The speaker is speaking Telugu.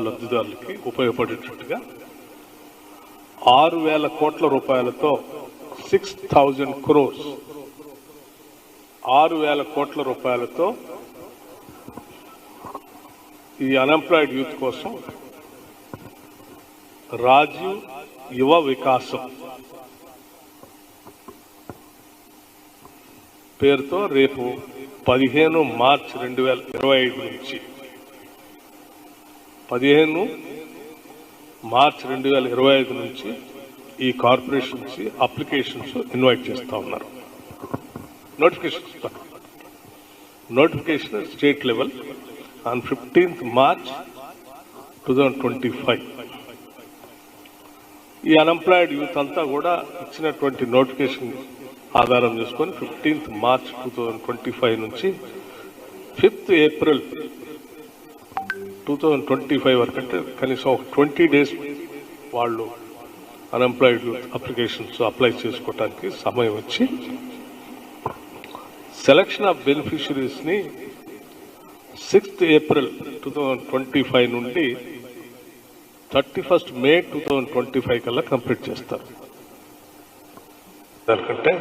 లబ్ధిదారులకి ఉపయోగపడేటట్టుగా 6,000 కోట్ల రూపాయలతో 6,000 crores 6,000 కోట్ల రూపాయలతో ఈ అన్ఎంప్లాయిడ్ యూత్ కోసం రాజీవ్ యువ వికాసం పేరుతో రేపు 15 మార్చి 2025 నుంచి 15 మార్చి 2025 నుంచి ఈ కార్పొరేషన్స్ అప్లికేషన్స్ ఇన్వైట్ చేస్తూ ఉన్నారు. Notification state level on 15th March 2025. ఈ అన్ఎంప్లాయిడ్ యూత్ అంతా కూడా ఇచ్చినటువంటి నోటిఫికేషన్ ఆధారం చేసుకొని 15th March 2025 నుంచి 5th April 2025 వరకు, అంటే కనీసం 20 days వాళ్ళు అన్ఎంప్లాయిడ్ యూత్ అప్లికేషన్స్ అప్లై చేసుకోవడానికి సమయం వచ్చి సెలక్షన్ ఆఫ్ బెనిఫిషరీస్ని 6th April 2025 నుండి 31st May 2025 కల్లా కంప్లీట్ చేస్తారు. దానికంటే